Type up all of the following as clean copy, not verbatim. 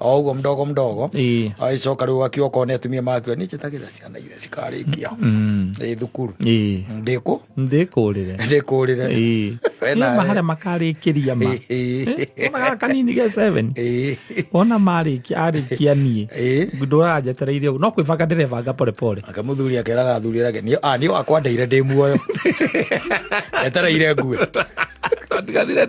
Oguo mdogo aicoka riu akiuka ni atumia makio ni njetagira ciana ire cikarikia thukuru ndikurire wena mahara makarikiria ma ona kanini ge 7 ona marikia arikia nie ndurajetereire no kwibanga ndirevanga pole pole akamuthuri akeraga athuri rake ni akwandeire ndi muoyo etereire ngue tiganire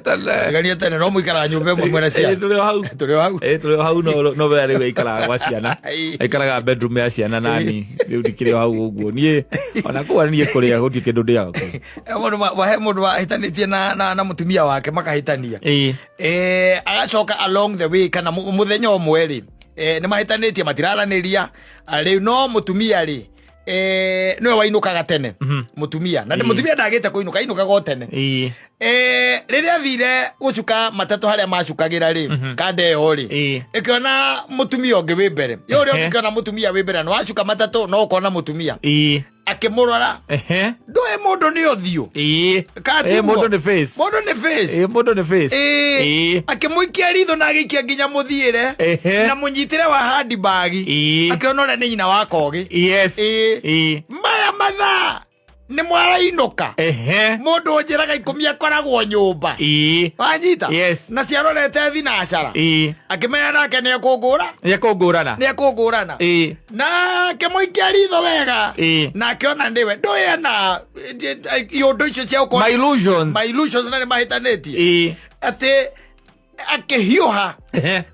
tene no muikara nyumba imwe mwena cia tuli hau no bere we ikara gwa ciana ikaraga bedroom ya ciana nani riu dikire hau uguo nie ona kwa nie kuria guti kindu ndiaga ku mundu wahitanitie na mutumia wake makahitania agacoka along the way kana muthenya umwe ri ni mahitanitie matiraraniria riu no mutumia ri niwe wainukaga tene mutumia na mutumia ndagite kuinuka inukaga tene riria thire gucuka matatu haria macukagira ri kandeo ri ikiona mutumia ungi wi mbere yo ri ukiona mutumia wi mbere no wacuka matatu no ukona mutumia akimurora ndoe mundu ni uthio mundu ni face akimuikia ritho na agikia nginya muthiire na munyitire wa handbag akiona ore ni nyina wa kogi maya mathaa ni mwarainuka mundu njiraga ikumi akoragwo nyumba wanyita na ciarorete thinacara akimenya nake ni ekungurana na akimuikia ritho wega na akiona ndiwe ndoyena iundu icio cia ukora my illusions na ni mahitanitie ati akihiuha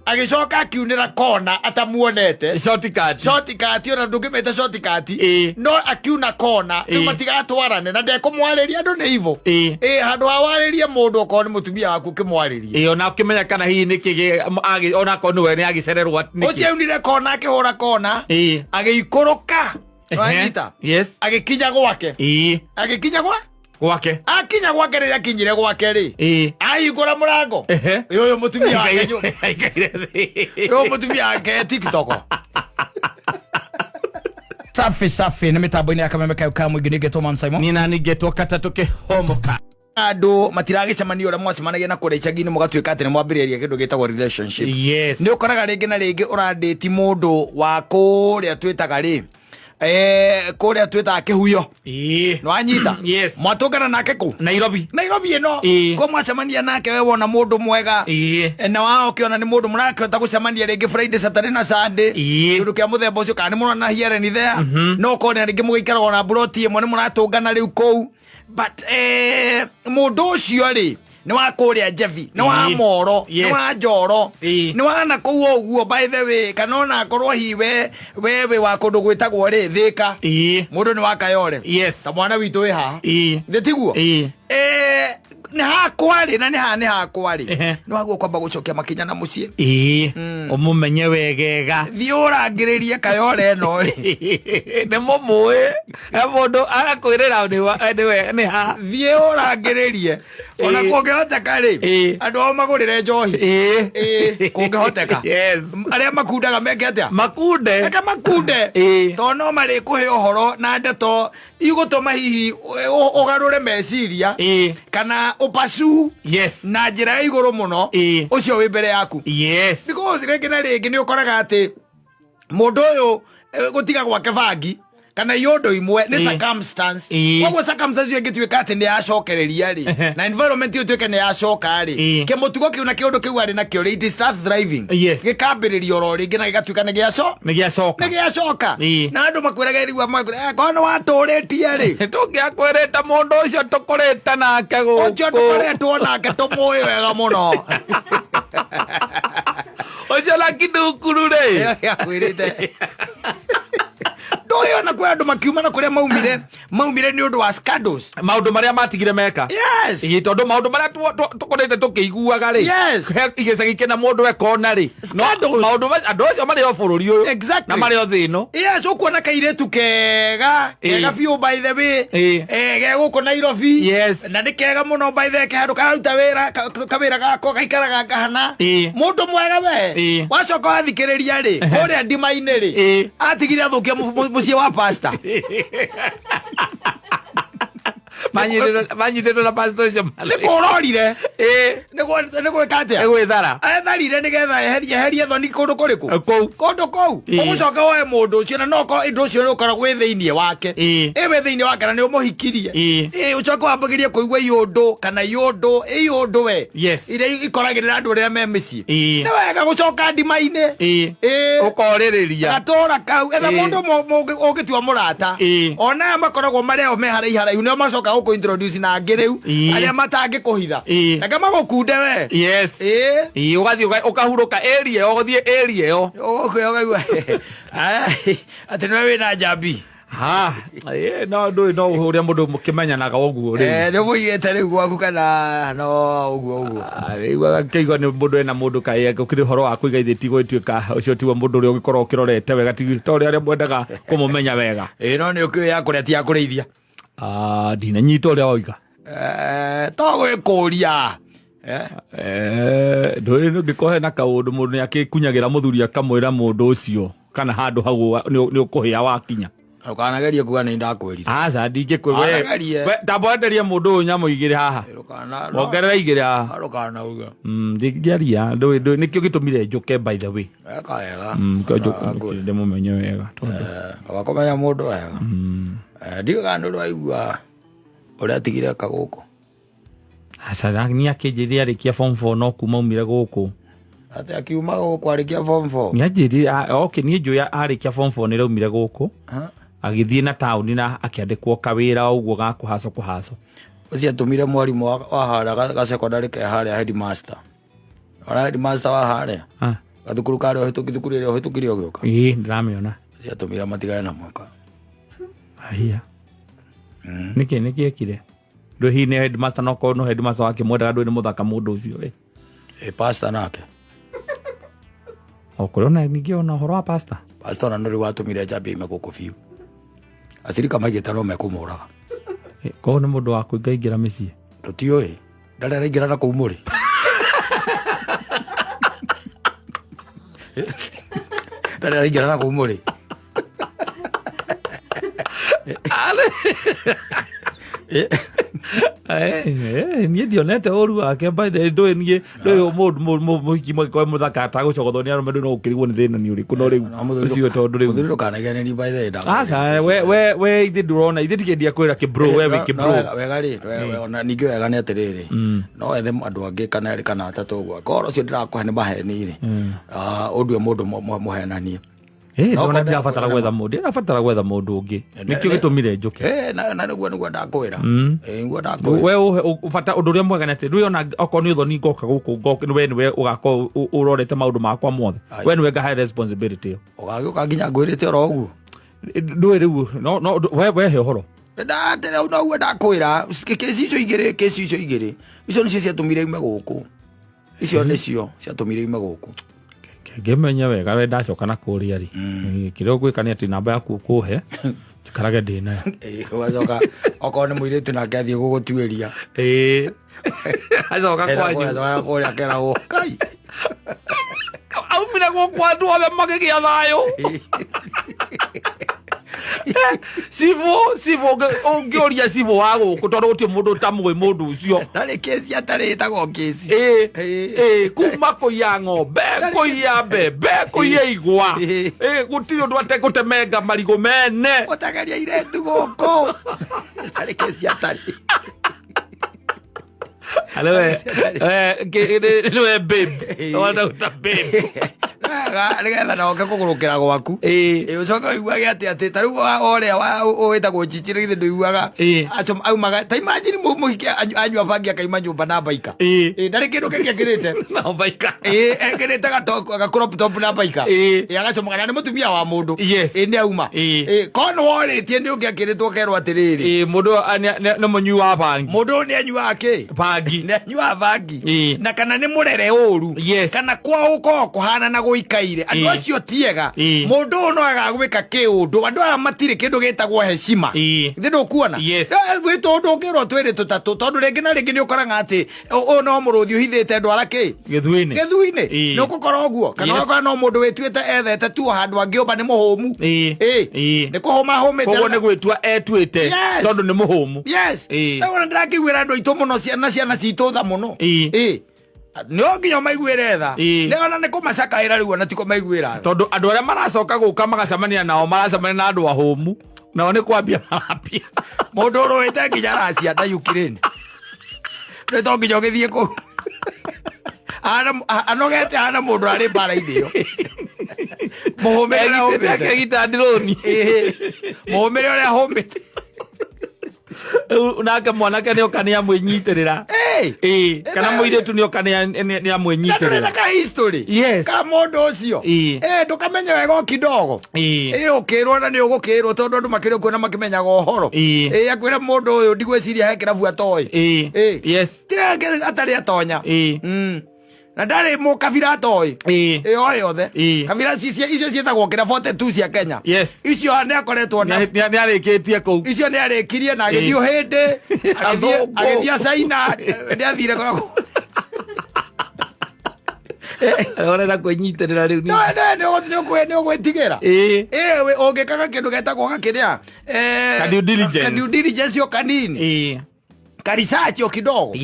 agicoka akiunira kona atamuonete shortcut ona ndungimete shortcut no akiuna kona ni matigatwarane na ndekumwariria andu ni ivo handu awaririe mundu okoro ni mutumia waku kimwaririe ona ukimenya kana hihi niki ona ko niwe ni agicererwo niki uciunire kona akihura kona agiikuruka wanyita agikinya gwake akinya gwake riria kinyire gwake ri ahingura murango uyu mutumia wake uyu mutumia wake TikTok safi ni mitambo-ini ya Kameme Kauka mwingi ningetwo Mamsaimo ni nani ngetwo Kata tukihomoka andu matiragicemania uria mwacemanagia na kuria icagi-ini mugatuika ati ni mwambiriria kindu gitagwo relationship ni ukoraga ringi na ringi uradate mundu wa kuria twitaga ri kuria twita kihuyo no anyita mwatungana nake ku Nairobi ino ko mwacemania nake we wona mundu mwega na wao kiona ni mundu murakihota gucemania ringi Friday Saturday na Sunday kindu kia muthemba ucio kana ni murona here ni there no kone ringi mugiikara ona broti imwe ni muratungana riu kou but mundu ucio ri ni wa kuria Jevi ni wa Moro ni wa Njoro ni wa na kou uguo by the way kana ona korwo hiwe wewe wa kundu gwitagwo ri Thika mundu ni wa Kayole ta mwana witu wi ha thitiguo ni hakwari na ni hakwari ni waguo kwamba gucokia makinya na mucie umumenye wegega thiurangiririe Kayole no ri ni mumwe mundu agakwirira ni ha thiurangiririe ona kungihoteka ri andu ao magurire njohi kungihoteka aria makundaga meke atia makunde to no mari kuhe uhoro na ndeto igutuma hihi ugarure meciria kana upasu na njira ya iguru muno ucio wi mbere yaku because ringi na ringi ni ukoraga ati mundu uyu gutiga gwake bangi kana yondo imwe ni circumstance koguo circumstance ingituika ati ni acokereria ri na environment ituike ni acoka ri ke mutugo kiu na kiundu kiu ari na kio ri it starts driving gikambiriria oro ringi na gigatuika ni giacoka na andu makwiraga riwa kono waturitie ri tungiakwirita mundu ucio tukurite nake guku ucio tukuritwo nake tumuwi wega muno ucio la kidukuru ri akwirite doyo na kwa andu makiuma na kuria maumire ni undu wa scandals maundu maria matigire meka tondu maundu maria tukorete tukiguaga ri igicagi kina mundu ekona ri maundu andu acio mari o bururi uyu na mari o thino ukuona kairetu kega biu by the way ge guku Nairobi na ni kega muno by the way kehandu kararuta wira kawira gako gaikaraga ngahana mundu mwega we wacoka wathikiriria ri kuria ndima-ini ri atigire athukia mucie wa pastor manyitĩtwo na pastor ũcio nĩ kũrorire nĩ gwĩka atĩa gwĩthara etharire nĩgetha eherie thoni kũndũ kũrĩkũ kũndũ kũu ũgũcoka woe mũndũ ũcio na no ũndũ ũcio nĩ ũkoragwo wĩ thĩinĩ wake wĩ thĩinĩ wake na nĩ ũmũhikirie ũcoka wambagĩrie kũigua iũndũ kana iũndũ we iria ikoragĩrĩra andũ arĩa me mĩciĩ nĩ wega gũcoka ndima-inĩ ũkorĩrĩria gatũra kau etha mũndũ ũngĩtua mũrata ona aya makoragwo marĩa me haraihu nĩo macoka gũkũ-introduce na angĩ rĩu arĩa matangĩkũhitha reke magũkunde we ũgathiĩ ũkahurũka area ĩyo ũgũthiĩ area ĩyo ũkaigua atĩ nĩwe wĩna njambi no ndũĩ no ũrĩa mũndũ mũkĩmenyanaga ũguo rĩu nĩ mũigĩte rĩu gwaku kana no ũguo rĩu akĩigua nĩ mũndũ ena mũndũ kaĩ gũkĩrĩ ũhoro wa kũiga ithĩti gwĩtuĩka ũcio tiwe mũndũ ũrĩa ũgĩkorwo ũkĩrorete wega ta ũrĩa arĩa mwendaga kũmũmenya wega no nĩ ũkĩũĩ ya kũrĩa ti ya kũrĩithia ndinanyita ũrĩa woiga to gwĩkũria ndũĩ ngĩkohe na kaũndũ mũndũ nĩ akĩkunyagĩra mũthuri akamwĩra mũndũ ũcio kana handũ hau nĩ ũkũhĩa wakinya ndũkanagerie kuga nĩ ndakwĩrire aca ndingĩkwĩra ndamwenderia mũndũ ũyũ nyamũ igĩrĩ haha ongerera igĩrĩ haha ndũkanauga ndingĩaria ndũĩ nĩkĩo gĩtũmire njũke by the way ndĩmũmenye wega wakũmenya mũndũ wega ndigaga nĩ ũraigua ũrĩa atigire kagũkũ aca nĩ akĩnjĩrire arĩkia form 4 no kuma umire gũkũ ati akiuma gũkũ arĩkia form 4 nĩ anjĩrire niĩ njũĩ arĩkia form 4 nĩ raumire gũkũ agĩthiĩ na taũni na akĩandĩkwo kawĩra ũguo ga kũhaco ũcio atũmire mwarimũ wa harĩa gacekondarĩ ke harĩa headmaster wa harĩa gathukuru karĩa thukuru ĩrĩa ũhĩtũkire ũgĩũka ndĩramĩona ũcio atũmire matigane na mwaka nĩkĩ ekire ndũĩ hihi nĩ headmaster no korwo no headmaster wake mwendaga ndũĩ nĩ mũthaka mũndũ ũcio pastor nake okorwo na ningĩ ona ũhoro wa pastor na nũrĩ watũmire njambia ime gũkũ biũ acirika maigĩte no mekũmũraga korwo nĩ mũndũ wa kũingaingĩra mĩciĩ tũtiũĩ ndarĩ araingĩra na kũu mũrĩ ndarĩ araingĩra na kũu mũrĩ niĩ ndionete ũru wake by the ndũĩ niĩ ndũĩ mũhiki mwĩkoe mũthaka atagũcogothwo nĩ arũme ndũĩ no gũkĩrigwo nĩ thĩna nĩ ũrĩkũ no rĩu ũcio tondũ rĩu mũthuri ndũkanageneni by the aca we ithĩ ndũrona ithĩ tikĩndia kwĩra kĩbro we wĩ kĩbro wega rĩ ona ningĩ wega nĩ atĩrĩrĩ no ethe andũ angĩ kana erĩ kana atatũ ũguo korwo ũcio ndĩrakũhe nĩ maheni rĩ ũndue mũndũ mũhenanie ndona ndirabatara gwetha mũndũ ũngĩ nĩkĩo gĩtũmire njũke na nĩguo ndakwĩra we ũbata ũndũ ũrĩa mwega nĩ atĩ ndũĩ ona okorwo nĩ ũthoni ngoka gũkũ we nĩwe ũgakorwo ũrorete maũndũ makwa mothe we nĩwe ngahe responsibility ĩyo ũgagĩũka nginya ngwĩrĩte oro ũguo ndũĩ rĩu wehe ũhoro noguo ndakwĩra kesi icio igĩrĩ icio nĩcio ciatũmire ime gũkũ icio nĩcio ciatũmire ime gũkũ ngĩmenya wega we ndacoka na kũrĩa rĩ kĩrĩa ũgwĩka nĩ atĩ namba yaku ũkũhe njikarage ndĩ nayo ũgacoka okorwo nĩ mũirĩtu nake athiĩ gũgũtuĩria acoka kwanyu kũrĩa keragwo kai aumire gũkũ andũ othe magĩgĩa thayũ Sivo ũngĩũria Sivo wa gũkũ tondũ gũtirĩ mũndũ ũtamũĩ mũndũ ũcio ndarĩ kesi atarĩ ĩtagwo kesi kuma kũiya ng'ombe kũiya mbembe kũiya igwa gũtirĩ ũndũ ategũtemenga marigũ mene gũtageria iretu gũkũ ndarĩ kesi atarĩ nĩwe babe wanda gũta babe nĩgetha noke kũgũrũkĩra gwaku ũcoke ũiguage atĩ ta rĩu ũrĩa wĩtagwo Chichiri githĩ ndũiguaga aumaga ta imagine mũhiki anyua bangi akaima nyũmba na baika ndarĩ kĩndũ kĩngĩ ekĩrĩte ekĩrĩte ga-crop top na baika agacomoka na nĩ mũtumia wa mũndũ nĩ auma korwo nĩ worĩtie nĩ ũngĩ akĩrĩtwo kerwo atĩrĩrĩ mũndũ nĩ mũnyui wa bangi mũndũ nĩ anyuaga kĩ nĩ anyuaga bangi na kana nĩ mũrere ũru kana kwao gũkorwo kũhana na guikaire andu acio tiega mundu no agagwika kiundu andu aya matire kindu gitagwo heshima ndio kuona wito undu ngiro twiri tutatu tondu ringi na ringi ni ukoranga ati o no muruthi uhithite ndwara ki githuini no gukora uguo kana no mundu wituite ethete tu handu angiumba ni muhumu ni kuhoma homete koguo ni gwitua etwite tondu ni muhumu ona ndakigwira andu aitu muno ciana citu tha muno no nginya maiguire tha ne ona ni kumacakaira riu ona tiko maiguira tondu andu aria maracoka guka magacamania nao maracamania na andu ahumu nao ni kwambia marapia mundu uruite nginya racia nda Ukraine ni to nginya githie ku anogete ana mundu ari bara-ini iyo muhumire homete gitandironi muhumire uria homete nake mwanake ni okania mwinyitirira kana muiretu ni okania ni amwinyitirira ka history ka mundu ucio ndukamenye wega kidogo ukirwo na ni ugukirwo tondu andu makiri kuona makimenyaga uhoro akwira mundu uyu ndigwiciria he kirabu atoy tira atari atonya na ndari mu kabira atoy o yothe kabira icio cietagwo kira 42 cia Kenya icio ne akoretwo na ni arikitie ku icio ne arikirie na agithio hindi agithia China ni athire koragwo ora na kunyitirira riu no gwetigira we ongekaga kindu getagwo gakiria due diligence yo kanini research yo kidogo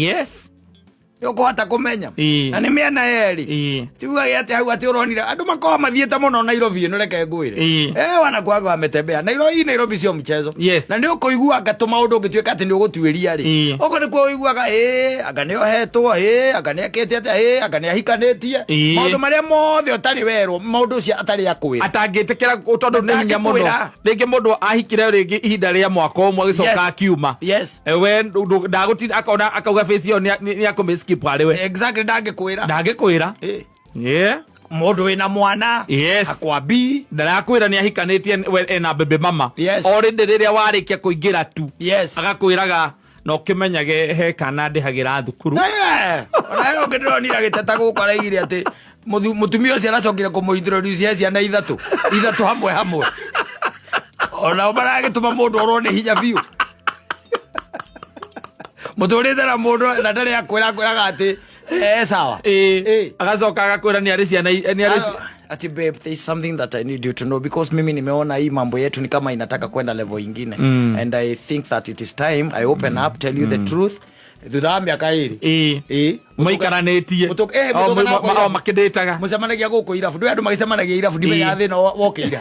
yokuhota kumenya na ni miena eri tiuga ati hau ati uronira andu makoa mathiete muno Nairobi no reke ngwire wana kwaga ametembea Nairobi sio mchezo na ndio kuigua gatuma undu ngituika ati ni ugutwiria ri uko ni kuiguaga anga ni ohetwo anga ni akete ati anga ni ahikanitie maundu maria mothe utari werwo maundu ucio atari akwira atangitikira tondu ni hinya muno ringi mundu ahikire ringi ihinda ria mwaka umwe gicoka akiuma we ndagutira akona akauga face yo ni akumisikia exactly ndagikwira mundu wina mwana akwabi ndarakwira ni ahikanitie ena bebe mama already riria warikia kuingira tu agakwiraga no kimenyage he kana ndihagira thukuru ona ngironira giteta gukora igire ati mutumia ucio aracokire kumuintroduce ciana ithatu hamwe ona baragituma mundu orwo ni hinya biu muturite na mundu na ndari akwiraga ati sawa agacoka agakwira ni ari ciana ni ari ati babe, there is something that I need you to know because mimi nimeona hii mambo yetu ni kama inataka kwenda level ingine and I think that it is time I open up, tell you the truth. Thuthamia kairi maikaranetie makidetaga mucemanagia guku irabu ndu andu magicemanagia irabu ndimenya thina wokira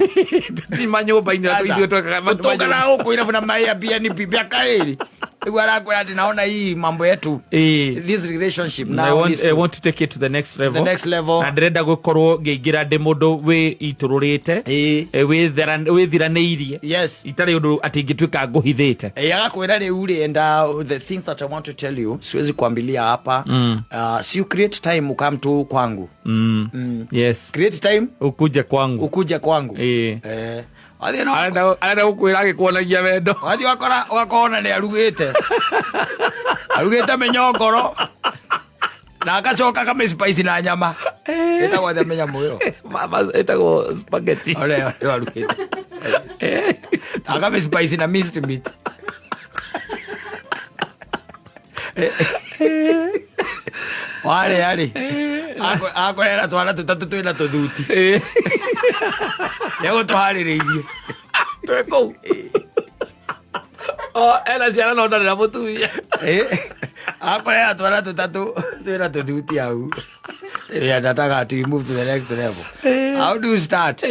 ni manyumba-ini ithuĩ twakaga guku irabu na mai BNP bia kairi igwa arakwira ati naona hii mambo yetu this relationship now I want to take it to the next level na ndirenda gukorwo ngiingira ndi mundu wi itururite withiraneirie itari undu ati ngituika nguhithite agakwira riu ri and the things that I want to tell you siwezi kuambilia hapa si you create time ukam tu kwangu create time ukuje kwangu arenda gukwira agikuonagia wendo wathi wakona ni arugite menyongoro na agacoka kame spice na nyama etagwo the menya muyo mama etagwo spaghetti ole arugite akame spice na minced meat wale akorera twana tutatu twina tuthuti yego tuhaririirie tweko ena ciana no ndarira mutumia akorera twana tutatu twina tuthuti au ndataga to move to the next level. How do you start?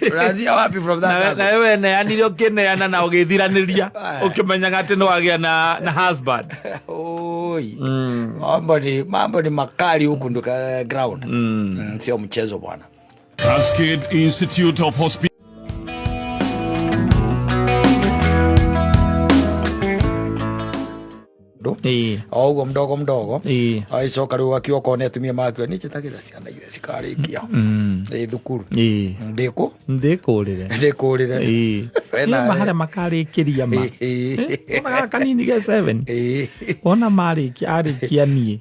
Razia wapi from that? Na wewe neanire ukineana na ugithiraniria ukimenyaga ati no agia na husband. Oi. Mambo ni makali huku ndo ground. Sio mchezo bwana. Cascade Institute of Hospital. Ogo mdogo aicoka riu akiwa kone atumia makio ni chitagira ciana iria cikarikia thukuru ndikurire mahare makarikiria ma ona kanini ge 7 ona mariki arikia nie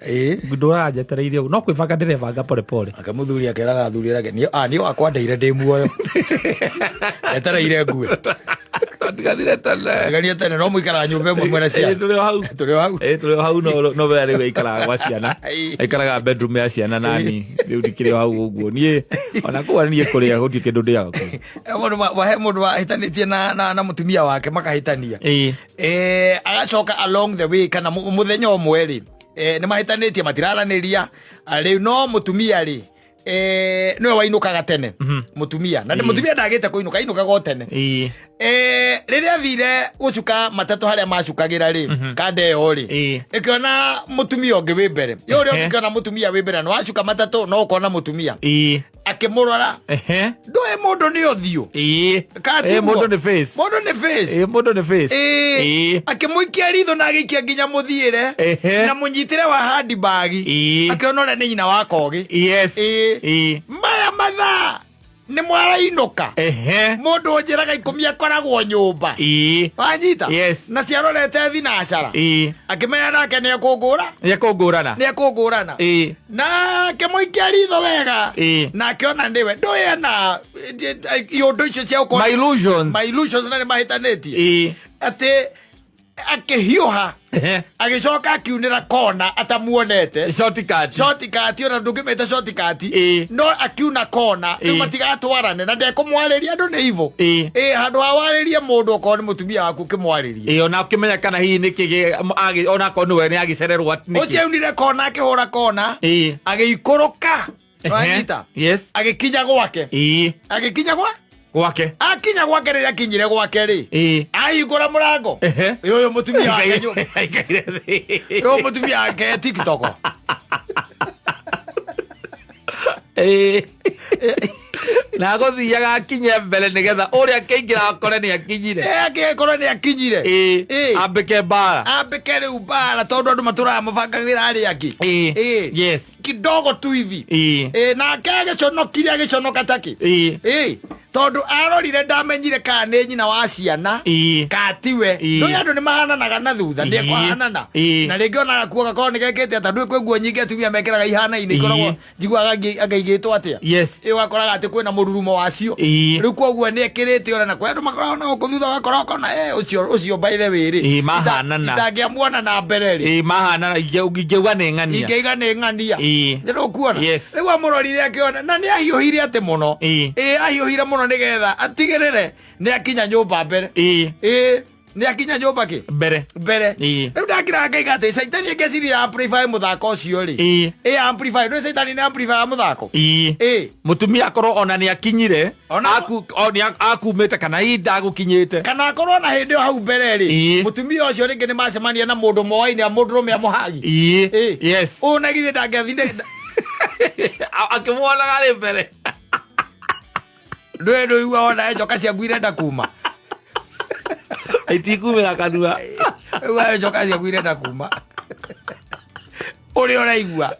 nduraje tereire no kwibanga ndirevanga pole pole akamuthuri akeraga athuri rake ni wakwandeire ndi muoyo etereire ngue tiganire tene no muikara nyumba imwe mwena cia tuli hau no be ari ikara gwa ciana ikaraga bedroom ya ciana nani riu ndikire hau uguo nie ona kwa nie kuria guti kindu ndiaga mundu wahitanitie na mutumia wake makahitania agacoka along the way kana muthenya omwe ri ni mahitanitie matiraraniria riu no mutumia ri niwe wainukaga tene mutumia na mutumia ndagite kuinuka inukaga tene riria thire gucuka matatu haria macukagira ri kadeo ri ikiona mutumia ungi wi mbere yo ri ukiona mutumia wi mbere no wacuka matatu no ukona mutumia akimurora ndoe mundu ni uthio mundu ni face mundu ni face akimuikia ritho na agikia nginya muthiire na munyitire wa handbag akiona ore ni nyina wa kogi maya mathaa ni mwarainoka mundu njiraga ikumia koragwo nyumba wanyita na ciarorete thinacara akimenya nake ni ekungurana na kemuikia ritho wega na akiona ndiwe ndoye na iundu icio cia my illusions na ni mahitanitie ati akihiuha agicoka akiunira kona atamuonete shortcut ona ndungimete shortcut no akiuna kona ni matigatwarane na ndekumwariria andu ni ivo handu awariria mundu okoni mutumia waku kimwariria ona ukimenya kana hihi niki ona konu we ni agicererwo atniki uciunire kona akihura kona agiikuruka wanyita agikinya gwake akinya gwake riria akinyire gwake ri ahingura murango uyu mutumia wake uyu mutumia wake TikTok na guthiaga akinye mbere nigetha uria keingira akore ni akinyire akore ni akinyire ambike riu bara tondu andu maturaga mabangagira ari aki kidogo tu hivi na agiconokire agiconoka taki tondu arorire ndamenyire kana ni nyina wa ciana katiwe ndu andu ni mahananaga na thutha ndi kwahanana na ringi ona gakuo gakorwo ni gekete ata ndui kwi nguo nyingi atumia mekiraga ihana-ini ikoragwo njiguaga angaigitwo atia ugakoraga ati kwina mururumo wacio riu koguo ni ekirite ona na kwi andu makoragwo na guku thutha ugakora ukona ucio by the way ri mahanana itangiamuona na mbere ri mahanana ingeuga ni ng'ania riu kuona riu amurorire akiona na ni ahiuhire ati muno ahiuhire muno nigetha atigirire ni akinya nyumba mbere ni akinya nyumba ki mbere riu ndakira ngaiga ati caitani ngeciria amplify muthako ucio ri amplify no caitani ni amplify muthako mutumia akorwo ona ni akinyire akumite kana ndagukinyite kana akorwo na hindi hau mbere ri mutumia ucio ringi ni macemania na mundu moaini a mundu rume amuhagi unagithe ndangethinde akimwonaga ri mbere ndu igua ona njoka ciaku irenda kuma itikumira kanua njoka ciaku irenda kuma uri uraigua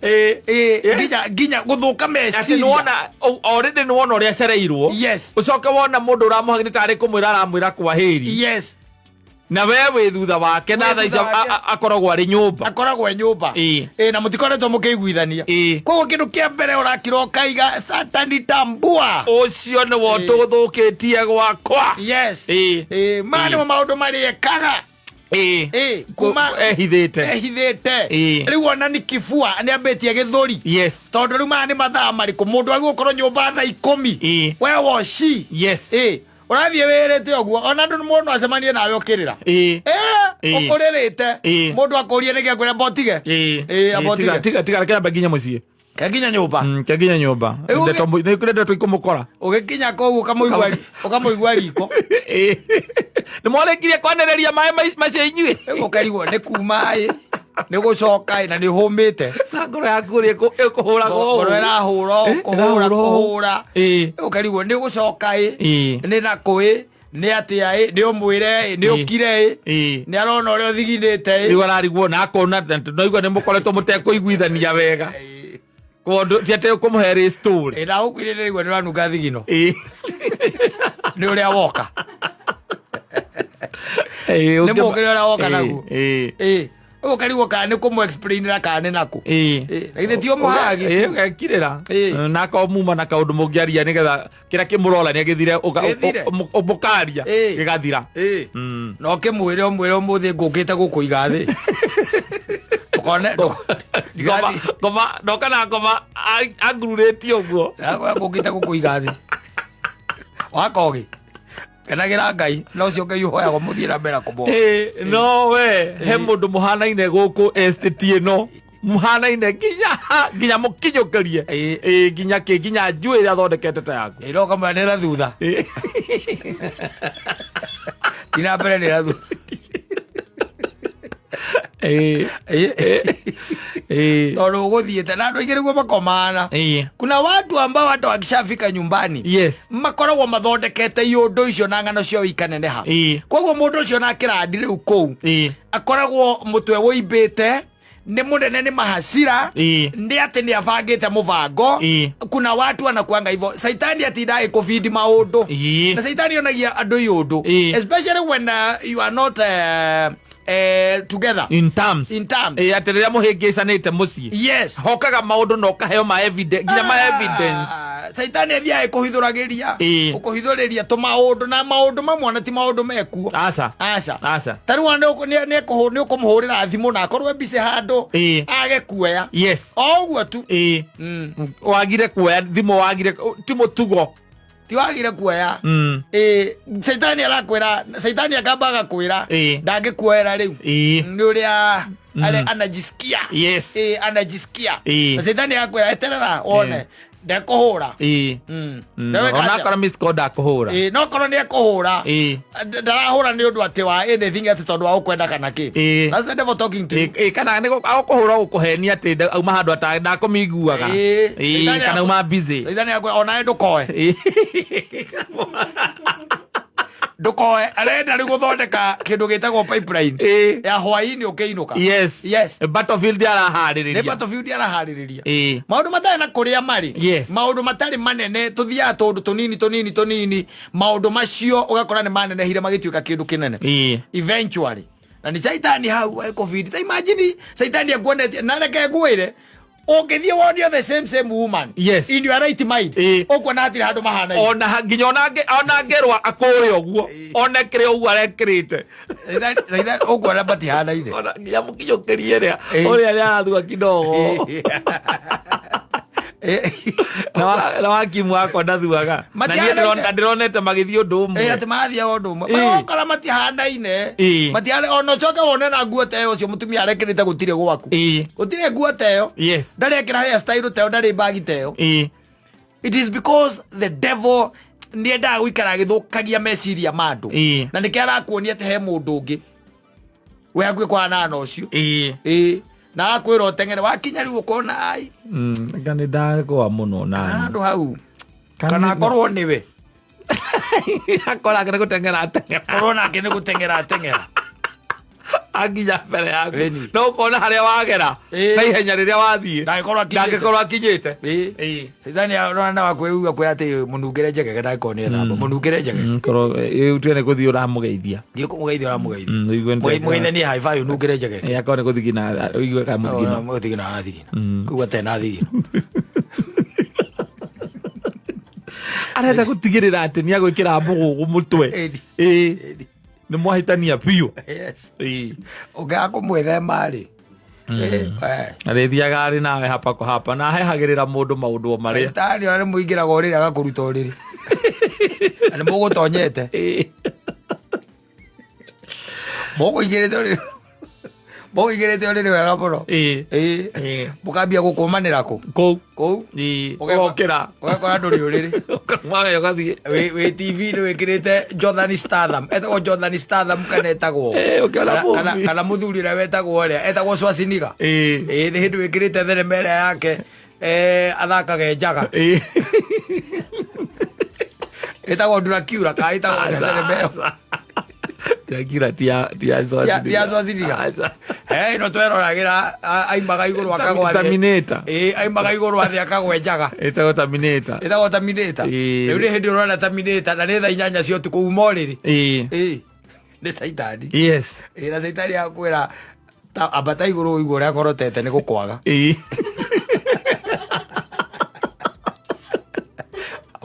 nginya guthuka meciria nuona already nuona uria acereirwo ucoke wona mundu uramuhagi ni tari kumwira aramwira kwaheri na wewe thutha wake na thaa akoragwo ari nyumba na mutikoretwo mukiguithania koguo kindu kia mbere urakira ukaiga satani tambua ucio ni wo tuthukitie gwakwa mani mo maundu mariekaga kuma ehithite riu ona ni kifua ni ambitie githuri tondu riu mani mathaa mariku mundu agukorwo nyumba thaa 10 we woci urathie wirite oguo ona andu ni mundu acemanie nawe ukirira ukuririte mundu akurie ni gya kwira botige tiga rekera baginya mucie kaginya nyumba ndeto ikumukora ugikinya koguo ukamuigua riko ni mwarekirie kwanereria mai macio inyue ukarigwo ni kuma ni gucoka na ni humite na ngoro yaku ri ikuhura ngoro irahura kuhura ukarigwo ni gucoka ni na kui ni atia ni umwire ni ukire ni arona uria thigindite riu ararigwo na akona noigwa ni mukoretwo mutekuiguithania wega kondo tiate kumuhere story na ukwirire igwa ni ranunga thigino ni uria woka nä må kä rä ra woka naguo å karigwo kana nä kå må explain ra kana nä naku githä tio må hagi å gekirä ra nako muma na kaå ndå må ngä aria nä getha kä rä a kä må rola nä agä thire å må karia gä gathira no kä mwä re å mwä re å må thä ngå kä te gå kå iga thä ndoka na ngoma angururä tie å guo ngå kä te gå kå iga thä wakogä kenagä ra Ngai no cio Ngai hoyagwo må thiä na mbere kå mo no we he må ndå må hanaine gå kå estate ĩno muhanaine nginya må kinyå kä rie nginya njuä rä a thondekete ta yaku roka mwe nä ra thutha ina mbere nä ra thutha tondå gå thiä te na andå aingä rä guo makomana kuna watu ambao hata wakishafika nyumbani makoragwo mathondekete iũndũ icio na ng'ano cio ikaneneha koguo mũndũ ũcio nake randi rĩu kũu akoragwo mũtwe wũimbĩte nĩ mũnene nĩ mahasira nĩ atĩ nĩ abangĩte mũbango kuna watu anakuanga hivyo saitani atindaga gĩkũbindi maũndũ na saitani onagia andũ iũndũ especially when you are not together in terms ate rä rä a må hä ngä canä te må ciä hokaga maå ndå na å kaheo nginya ma evidence saitani athiaga kå hithå ragä ria å kå hithå rä ria tå maå ndå na maå ndå mamwe na ti maå ndå mekuo aca ta rä u nä å kå må hå rä ra thimå na akorwo mbicä handå age kuoya o guo tu wagire kuoya thimå wagire ti må tugo ti wagire kuoya saitani arakwira saitani akamba agakwira ndangikuoera riu ni uria anajisikia anajisikia saitani agakwira eterera one ndekuhura ona kora miss call ndakuhura no korwo ni ekuhura ndarahura ni undu ati wa anything ati tondu wa ukwenda kana ki that's the devil talking to you kana ni akuhura gukuhenia ati auma handu ata ndakumiguaga kana uma busy saitani agakwira ona ndukoe ndukoe arenda rä gå thondeka kä ndå gä tagwo pipeline ya hwainä å kä inå ka battlefield araharä rä ria maå ndå matarä na kå rä a marä maå ndå matarä manene tå thiaga tå ndå tå nini maå ndå macio å gakora nä manenehire magä tuä ka kä ndå kä nene eventually na nä saitani hau covid ta imagine saitani akuonetie na reke ngwä re ũngĩthiĩ wonio the same woman in your right mind ũkuona atĩ handũ mahana ona nginya ona ngerwa akũrĩ ũguo onekere ũguo arekĩrĩte ũkuona matihanaine ona nginya mũkinyũkĩrie ũrĩa arathua kidogo na wakimu wakwa ndathuaga na niĩ ndĩronete magĩthiĩ ũndũ ũmwe atĩ marathiaga ũndũ ũmwe ũkora matihanaine ona ũcoke wone na nguo ta ĩyo ũcio mũtumia arekĩrĩte gũtirĩ gwaku gũtirĩ nguo ta ĩyo ndarĩkĩra hairstyle ta ĩyo ndarĩ bagi ta ĩyo it is because the devil nĩ endaga gũikara agĩthũkagia meciria ma andũ na nĩkĩo arakuonia atĩ he mũndũ ũngĩ we hakuhĩ kwanana ũcio na akwĩra ũteng'ere wakinya rĩu ũkona ai nĩ ndagũa mũno na andũ hau kana akorwo nĩwe akorake nĩ gũteng'era korwo nake nĩ gũteng'era anginya mbere yaku no ũkona harĩa wagera na ihenya rĩrĩa wathiĩ ndangĩkorwo akinyĩte saitani arona wakwĩigua kwĩ atĩ mũnungĩre njegege ndangĩkorwo nĩ ethamba mũnungĩre njegege korwo tuone gũthiĩ ũramũgeithia mũgeithanie high five ũnungĩre njegege akorwo nĩ gũthigina ũigue ka mũthigina arathigina kuga tena thigina arenda gũtigĩrĩra atĩ nĩ agwĩkĩra mbũgũgũ mũtwe nĩ mwahĩtania biũ ũngĩaga kũmwĩthema rĩ arĩthiaga arĩ nawe hapa kwa hapa na ahehagĩrĩra mũndũ maũndũ marĩa saitani ona nĩ mũingĩraga ũrĩrĩ agakũruta ũrĩrĩ na nĩ mũgũtonyete mũgũigĩrĩte ũrĩrĩ wega mũno mũkambia gũkũmanĩra kũu ũgokĩra ũgakora ndũrĩ ũrĩrĩ ũgathiĩ wĩ TV nĩ wĩkĩrĩte Jonathan Statham etagwo Jonathan Statham kana etagwo kana mũthuri ũrĩa wetagwo ũrĩa etagwo Schwarzenegger nĩ hĩndĩ wĩkĩrĩte thenema ĩrĩa yake athakaga njaga etagwo Dracula kana etagwo thenema ĩyo Dracula tia Schwarzenegger no tweroragĩra aimaga igũrũ akagwa Terminator aimaga igũrũ athĩ akagwa njaga etagwo Terminator rĩu nĩ hĩndĩ ũrona Terminator na nĩ thaa 8 cia ũtukũ uma ũrĩrĩ Nĩ caitani. Yes. Na caitani akwĩra ambata igũrũ igũrũ rĩa korotete nĩ gũkwaga.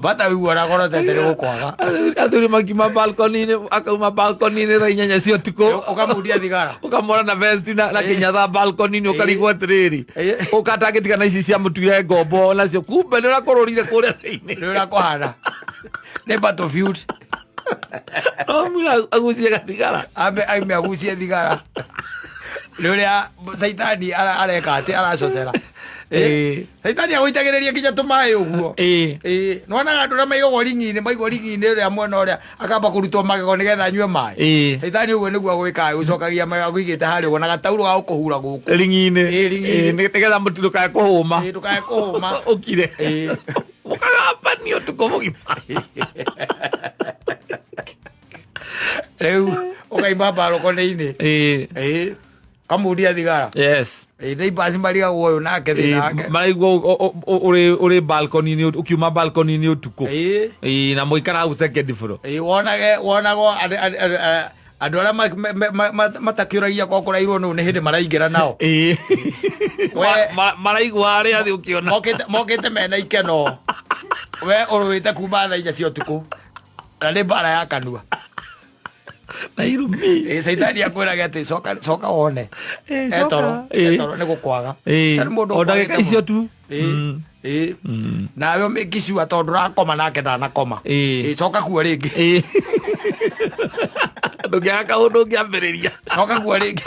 Bata wiguora korotete nĩ gũkwaga. Athuri makima balcony-inĩ akauma balcony-inĩ thaa 8 cia ũtukũ. Ũkamundia thigara. Ũkamwona na vest na kinyatha balcony-inĩ ũkarigwo atĩrĩrĩ. Ũkatangĩtika na ici cia mũtuire ngombo nacio kumbe nĩ ũrakũrũrire kũrĩa thĩinĩ. Nĩ ũrakũhana. Nĩ battlefield. Mira agucie gathigara. Aime agucie thigara. Nĩ ũrĩa caitani areka atĩ aracocera. Caitani agũitagĩrĩria kinya tũmaĩ ũguo. Nĩwonaga andũ arĩa maigagwo ringi-inĩ ũrĩa mwena ũrĩa akamba kũrutwo magego nĩgetha anyue maĩ. Caitani ũguo nĩguo agwĩkaga gũcokagia magego agũigĩte harĩa ũguo na gataurũ ga gũkũhura gũkũ ringi-inĩ nĩgetha mũtu ndũkae kũhũma. Ndũkae kũhũma. Ũkire. Ũkagambania ũtukũ mũgima. Rĩu ũkaimba balcony-inĩ. Kamundia thigara. Yes. Nĩ basi marigagwo ũyũ nake thĩna wake. Marigwo ũrĩ balcony-inĩ ũkiuma balcony-inĩ ũtukũ. Na mũikara hau second floor. Wonagwo andũ arĩa matakĩũragia kwa kũrairwo nĩu nĩ hĩndĩ maraingĩra nao. Maraigua harĩa thĩ ũkĩona. Mokĩte mena ikeno. We ũrũĩte kuma thaa 4 cia ũtukũ. Na nĩ mbara ya kanua. Na irumi. Caitani akwĩraga atĩ coka wone. Etoro nĩ gũkwaga. O ndagĩka icio tu. Nawe ũmĩkicua tondũ ũrakoma nake ndanakoma. Coka kuo rĩngĩ. Ndũngĩaga kaũndũ ũngĩambĩrĩria. Coka kuo rĩngĩ.